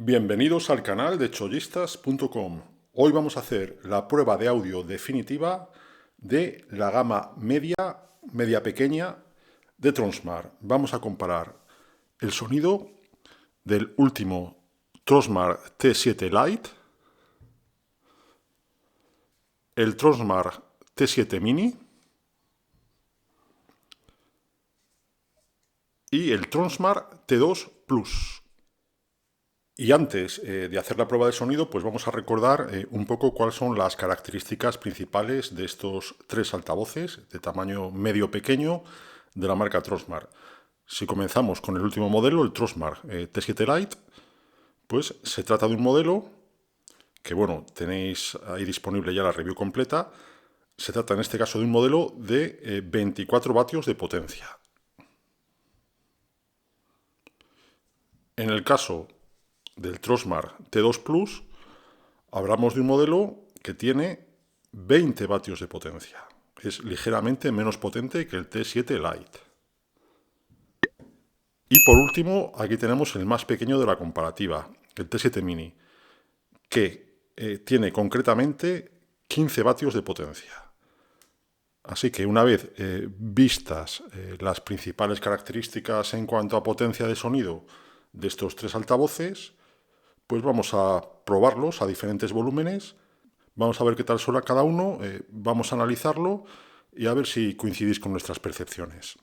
Bienvenidos al canal de chollistas.com. Hoy vamos a hacer la prueba de audio definitiva de la gama media pequeña de Tronsmart. Vamos a comparar el sonido del último Tronsmart T7 Lite, el Tronsmart T7 Mini y el Tronsmart T2 Plus. Y antes de hacer la prueba de sonido, pues vamos a recordar un poco cuáles son las características principales de estos tres altavoces de tamaño medio-pequeño de la marca Tronsmart. Si comenzamos con el último modelo, el Tronsmart T7 Lite, pues se trata de un modelo que, bueno, tenéis ahí disponible ya la review completa. Se trata en este caso de un modelo de 24 vatios de potencia. En el caso del Tronsmart T2 Plus, hablamos de un modelo que tiene 20 vatios de potencia. Es ligeramente menos potente que el T7 Lite. Y por último, aquí tenemos el más pequeño de la comparativa, el T7 Mini, que tiene concretamente 15 vatios de potencia. Así que una vez vistas las principales características en cuanto a potencia de sonido de estos tres altavoces, pues vamos a probarlos a diferentes volúmenes, vamos a ver qué tal suena cada uno, vamos a analizarlo y a ver si coincidís con nuestras percepciones.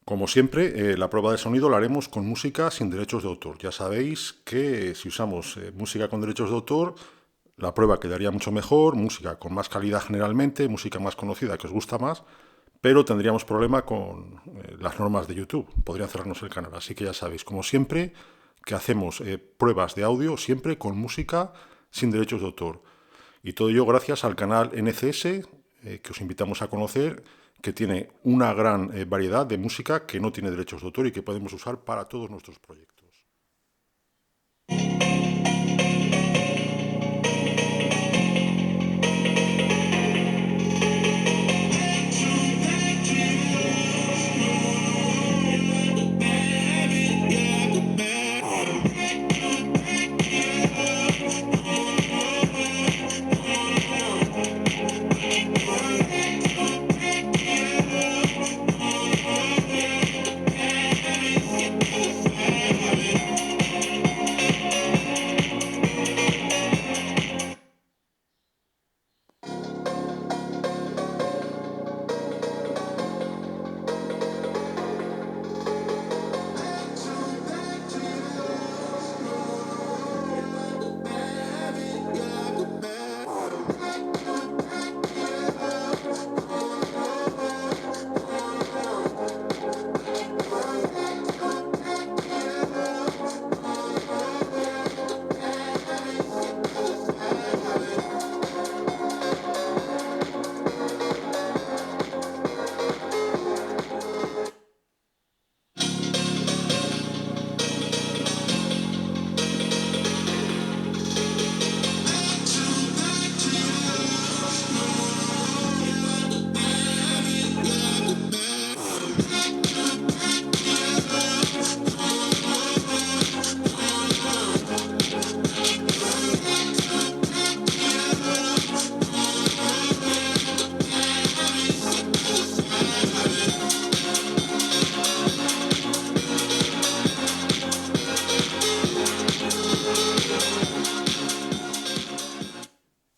Como siempre, la prueba de sonido la haremos con música sin derechos de autor. Ya sabéis que si usamos música con derechos de autor, la prueba quedaría mucho mejor, música con más calidad generalmente, música más conocida que os gusta más, pero tendríamos problema con las normas de YouTube, podrían cerrarnos el canal. Así que ya sabéis, como siempre, que hacemos pruebas de audio siempre con música sin derechos de autor. Y todo ello gracias al canal NCS, que os invitamos a conocer, que tiene una gran variedad de música que no tiene derechos de autor y que podemos usar para todos nuestros proyectos.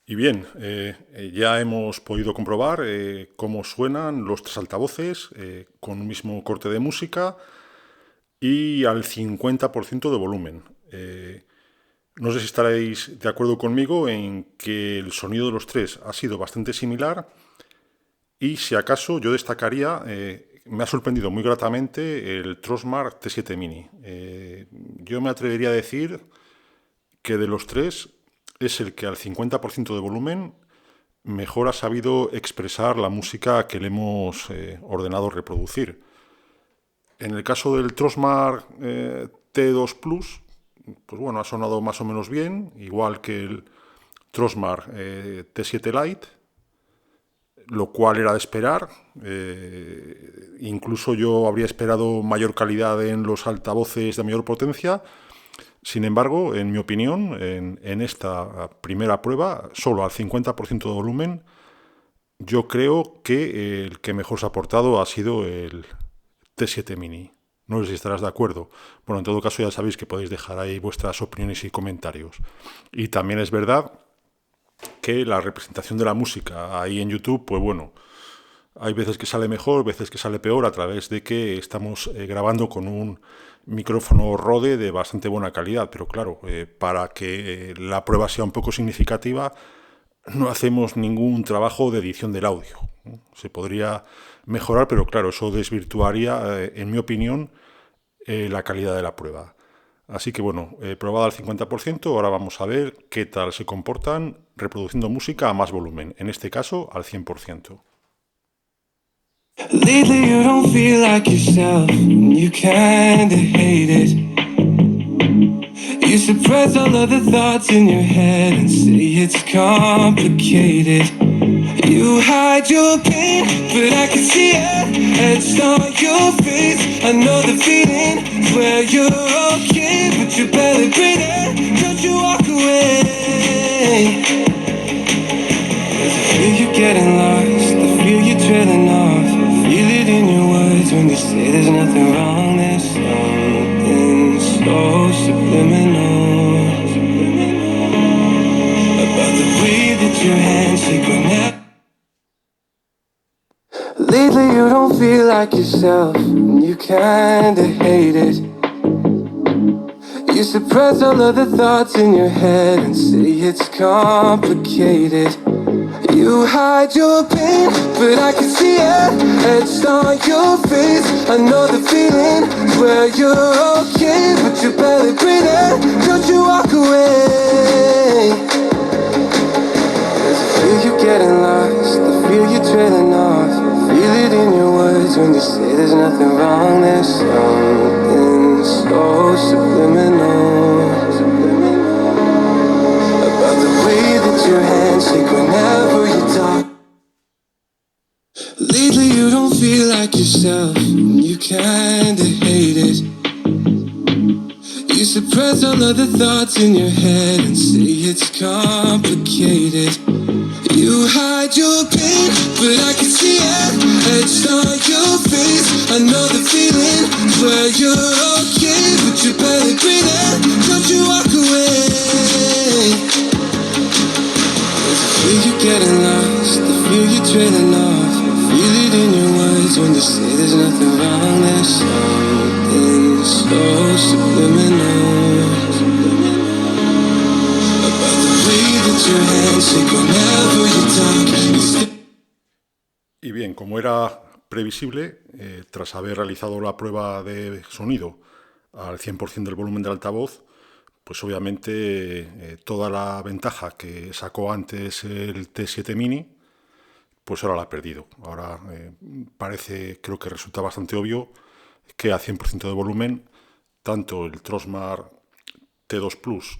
Y bien, ya hemos podido comprobar cómo suenan los tres altavoces con un mismo corte de música y al 50% de volumen. No sé si estaréis de acuerdo conmigo en que el sonido de los tres ha sido bastante similar y si acaso yo destacaría, me ha sorprendido muy gratamente el Tronsmart T7 Mini. Yo me atrevería a decir que de los tres es el que al 50% de volumen mejor ha sabido expresar la música que le hemos ordenado reproducir. En el caso del Tronsmart T2 Plus, pues bueno, ha sonado más o menos bien, igual que el Tronsmart T7 Lite, lo cual era de esperar. Incluso yo habría esperado mayor calidad en los altavoces de mayor potencia, Sin embargo, en mi opinión, en esta primera prueba, solo al 50% de volumen, yo creo que el que mejor se ha portado ha sido el T7 Mini. No sé si estarás de acuerdo. Bueno, en todo caso ya sabéis que podéis dejar ahí vuestras opiniones y comentarios. Y también es verdad que la representación de la música ahí en YouTube, pues bueno, hay veces que sale mejor, veces que sale peor, a través de que estamos grabando con un micrófono Rode de bastante buena calidad. Pero claro, para que la prueba sea un poco significativa, no hacemos ningún trabajo de edición del audio. Se podría mejorar, pero claro, eso desvirtuaría, en mi opinión, la calidad de la prueba. Así que bueno, probado al 50%, ahora vamos a ver qué tal se comportan reproduciendo música a más volumen, en este caso al 100%. Lately you don't feel like yourself, you kinda hate it. You suppress all of the thoughts in your head and say it's complicated. You hide your pain, but I can see it etched on your face. I know the feeling, swear you're okay, but you're barely breathing. Don't you walk away. I feel you getting lost, I feel you trailing off. Feel it in your words when you say there's nothing wrong. There's something so subliminal about the way that your hands shake whenever. Lately you don't feel like yourself, and you kinda hate it. You suppress all of the thoughts in your head and say it's complicated. You hide your pain, but I can see it etched on your face. I know the feeling, swear you're okay, but you're barely breathing. Don't you walk away. 'Cause I feel you getting lost, I feel you trailing off. Feel it in your words when you say there's nothing wrong. There's something so subliminal about the way that your hands shake whenever you talk. Lately you don't feel like yourself, you kinda hate it. You suppress all of the thoughts in your head and say it's complicated. You hide your pain, but I can see it etched on your face. I know the feeling, swear you're okay, but you're barely breathing. Don't you walk away. 'Cause I feel you getting lost, I feel you trailing off. Feel it in your words when you say there's nothing wrong. There's something so subliminal about the way that your hands shake whenever you talk. Y bien, como era previsible, tras haber realizado la prueba de sonido al 100% del volumen del altavoz, pues obviamente toda la ventaja que sacó antes el T7 Mini, pues ahora la ha perdido. Ahora creo que resulta bastante obvio que a 100% de volumen, tanto el Trosmar T2 Plus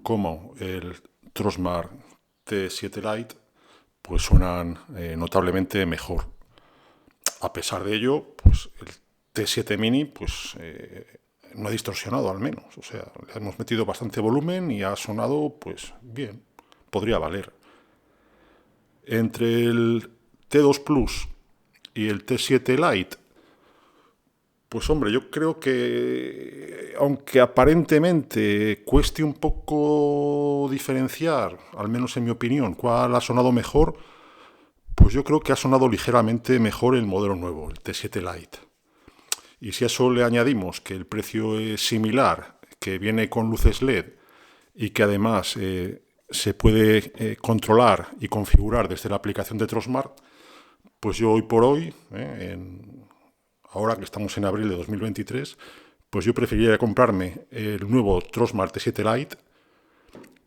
como el Trosmar T7 Lite pues suenan notablemente mejor. A pesar de ello, pues el T7 Mini pues no ha distorsionado al menos. O sea, le hemos metido bastante volumen y ha sonado pues bien. Podría valer. Entre el T2 Plus y el T7 Lite, pues hombre, yo creo que aunque aparentemente cueste un poco diferenciar, al menos en mi opinión, cuál ha sonado mejor, pues yo creo que ha sonado ligeramente mejor el modelo nuevo, el T7 Lite. Y si a eso le añadimos que el precio es similar, que viene con luces LED y que además se puede controlar y configurar desde la aplicación de Trosmart, pues yo hoy por hoy, ahora que estamos en abril de 2023, pues yo preferiría comprarme el nuevo Trosmart T7 Lite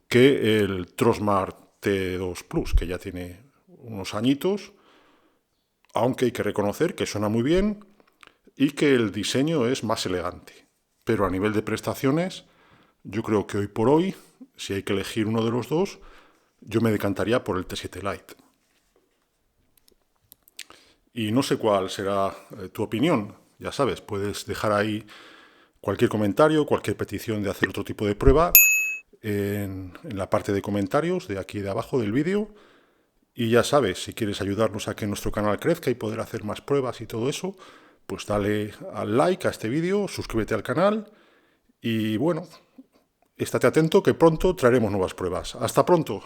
que el Trosmart T2 Plus, que ya tiene unos añitos, aunque hay que reconocer que suena muy bien y que el diseño es más elegante. Pero a nivel de prestaciones, yo creo que hoy por hoy, si hay que elegir uno de los dos, yo me decantaría por el T7 Lite. Y no sé cuál será tu opinión. Ya sabes, puedes dejar ahí Cualquier comentario, cualquier petición de hacer otro tipo de prueba, en la parte de comentarios de aquí de abajo del vídeo. Y ya sabes, si quieres ayudarnos a que nuestro canal crezca y poder hacer más pruebas y todo eso, pues dale al like a este vídeo, suscríbete al canal y bueno, estate atento que pronto traeremos nuevas pruebas. ¡Hasta pronto!